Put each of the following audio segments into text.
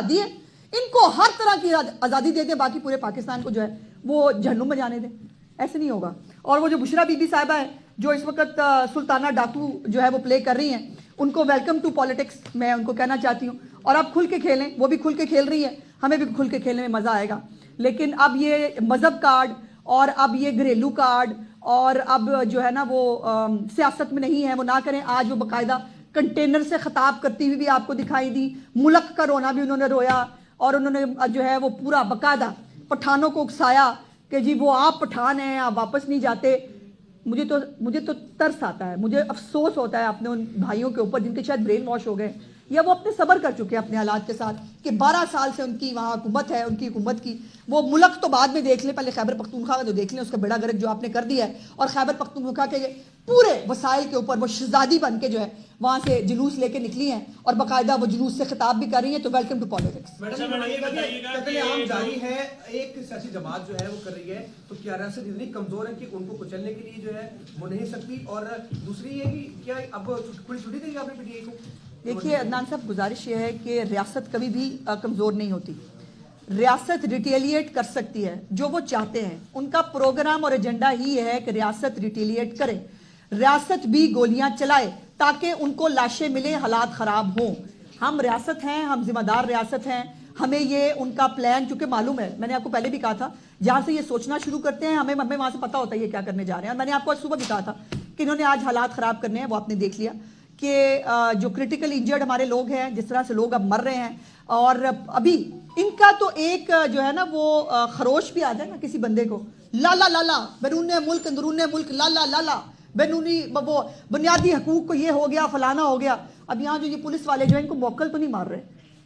दिए, इनको हर तरह की आज़ादी दे दें, बाकी पूरे पाकिस्तान को जो है वो जहन्नुम में जाने दें। ऐसे नहीं होगा। और वो जो बुशरा बीबी साहिबा है जो इस वक्त सुल्ताना डाकू जो है वो प्ले कर रही हैं, उनको वेलकम टू पॉलिटिक्स मैं उनको कहना चाहती हूँ। और आप खुल के खेलें, वो भी खुल के खेल रही है, हमें भी खुल के खेलने में मज़ा आएगा। लेकिन अब ये मज़हब कार्ड और अब ये घरेलू कार्ड और अब जो है ना वो सियासत में नहीं है, वो ना करें। आज वो बाकायदा कंटेनर से खिताब करती हुई भी आपको दिखाई दी, मुल्क का रोना भी उन्होंने रोया और उन्होंने जो है वो पूरा बाकायदा पठानों को उकसाया कि जी वो आप पठान हैं, आप वापस नहीं जाते। मुझे तो तरस आता है, मुझे अफसोस होता है अपने उन भाइयों के ऊपर जिनके शायद ब्रेन वॉश हो गए या वो अपने सब्र कर चुके हैं अपने हालात के साथ कि 12 साल से उनकी वहाँ हुकूमत है, उनकी हुकूमत की वो मुल्क तो बाद में देख लें, पहले खैबर पख्तूनख्वा का तो देख लें, उसका बेड़ा गर्क जो आपने कर दिया है। और खैबर पख्तूनख्वा के पूरे वसाइल के ऊपर वो शहजादी बन के जो है वहाँ से जुलूस लेके निकली हैं और बाकायदा वो जुलूस से खिताब भी कर रही हैं। तो वेलकम टू पॉलिटिक्स। मैडम जारी है, एक सियासी जमात जो है वो कर रही है, तो क्या रियासत इतनी कमजोर है कि उनको कुचलने के लिए जो है वो नहीं सकती? और दूसरी ये कि क्या अब खुली छुट्टी देगी आपने पीटीआई को? देखिए अदनान साहब, गुजारिश ये है कि रियासत कभी भी कमज़ोर नहीं होती। रियासत रिटेलिएट कर सकती है जो वो चाहते हैं। उनका प्रोग्राम और एजेंडा ही है कि रियासत रिटेलिएट करे, रियासत भी गोलियां चलाए ताकि उनको लाशें मिले, हालात ख़राब हों। हम रियासत हैं, हम जिम्मेदार रियासत हैं, हमें ये उनका प्लान चूँकि मालूम है। मैंने आपको पहले भी कहा था, जहाँ से ये सोचना शुरू करते हैं हमें वहाँ से पता होता है ये क्या करने जा रहे हैं। और मैंने आपको आज सुबह भी कहा था कि इन्होंने आज हालात ख़राब करने हैं, वो आपने देख लिया कि जो क्रिटिकल इंजर्ड हमारे लोग हैं, जिस तरह से लोग अब मर रहे हैं। और अभी इनका तो एक जो है ना वो खरोश भी आता है ना किसी बंदे को, लाला लाला बैरून मुल्क अंदरून मुल्क, लाला लाला बैरूनी वो बुनियादी हकूक को ये हो गया, फलाना हो गया। अब यहाँ जो ये पुलिस वाले जो है इनको मोक्कल तो नहीं मार रहे,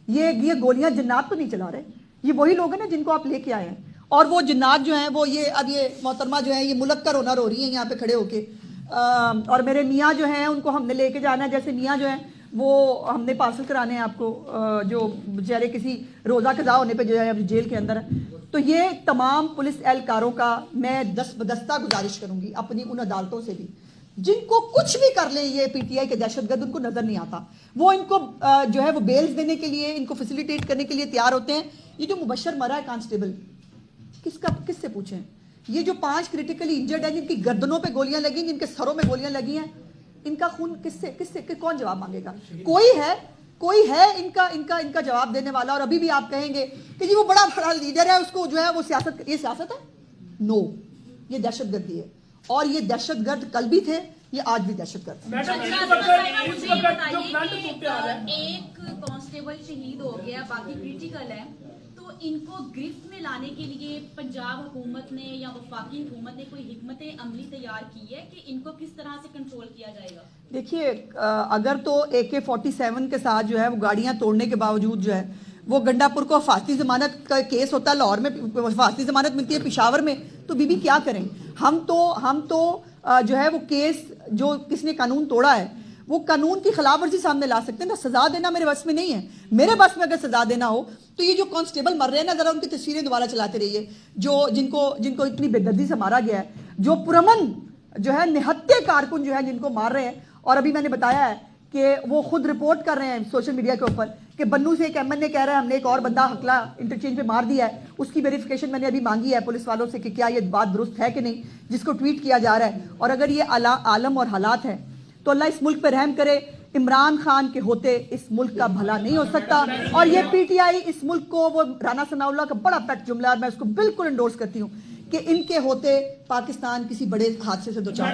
ये गोलियां जिन्नात तो नहीं चला रहे। ये वही लोग हैं ना जिनको आप लेके आए हैं। और वो जिन्नात जो हैं वो ये अब ये मोहतरमा जो है ये मुल्क का रोना रो रही हैं यहाँ पे खड़े होके। और मेरे मियाँ जो हैं उनको हमने लेके जाना है। जैसे मियाँ जो हैं वो हमने पार्सल कराने हैं आपको, जो बेचारे किसी रोज़ा कज़ा होने पे जो है जेल के अंदर है। तो ये तमाम पुलिस एहलकारों का मैं दस्तबदस्ता गुजारिश करूंगी अपनी उन अदालतों से भी, जिनको कुछ भी कर लें ये पीटीआई के दहशतगर्द, उनको नजर नहीं आता। वो इनको जो है वो बेल्स देने के लिए, इनको फैसिलिटेट करने के लिए तैयार होते हैं। ये जो मुबशर मरा है कांस्टेबल, किससे पूछें? ये जो 5 क्रिटिकली इंजर्ड हैं, जिनकी गर्दनों पे गोलियां लगी, जिनके सरों में गोलियां लगी हैं, इनका खून किससे कौन जवाब मांगेगा? कोई है इनका जवाब देने वाला? और अभी भी आप कहेंगे कि जी वो बड़ा लीडर है, उसको जो है वो ये सियासत है? नो, ये दहशतगर्दी है। और ये दहशतगर्द कल भी थे, ये आज भी दहशतगर्द। एक कांस्टेबल शहीद हो गया, बाकी क्रिटिकल है, तो इनको गिरफ्त में लाने के लिए पंजाब हुकूमत ने या वफाकी हुकूमत ने कोई हिकमत अमली तैयार की है कि इनको किस तरह से कंट्रोल किया जाएगा? देखिए अगर तो AK-47 के साथ जो है वो गाड़ियां तोड़ने के बावजूद जो है वो गंडापुर को फांसी जमानत का केस होता है, लाहौर में फांसी जमानत मिलती है, पिशावर में, तो बीबी क्या करें? हम तो जो है वो केस जो किसने कानून तोड़ा है वो कानून की खिलाफ वर्जी सामने ला सकते हैं ना। सजा देना मेरे बस में नहीं है। मेरे बस में अगर सजा देना हो तो ये जो कांस्टेबल मर रहे हैं ना, जरा उनकी तस्वीरें दोबारा चलाते रहिए, जिनको इतनी बेदर्दी से मारा गया है, जो पुरमन जो है निहत्ते कारकुन जो है जिनको मार रहे हैं। और अभी मैंने बताया है कि वो खुद रिपोर्ट कर रहे हैं सोशल मीडिया के ऊपर कि बन्नू से एक MNA कह रहा है हमने एक और बंदा हकला इंटरचेंज पे मार दिया है। उसकी वेरिफिकेशन मैंने अभी मांगी है पुलिस वालों से कि क्या ये बात दुरुस्त है कि नहीं, जिसको ट्वीट किया जा रहा है। और अगर ये आलम और हालात है तो अल्लाह इस मुल्क पे रहम करे। इमरान खान के होते इस मुल्क का भला नहीं हो सकता। और ये पीटीआई इस मुल्क को, वो राना सनाउल्लाह का बड़ा पेट जुमला है, मैं उसको बिल्कुल एंडोर्स करती हूँ कि इनके होते पाकिस्तान किसी बड़े हादसे से दो चार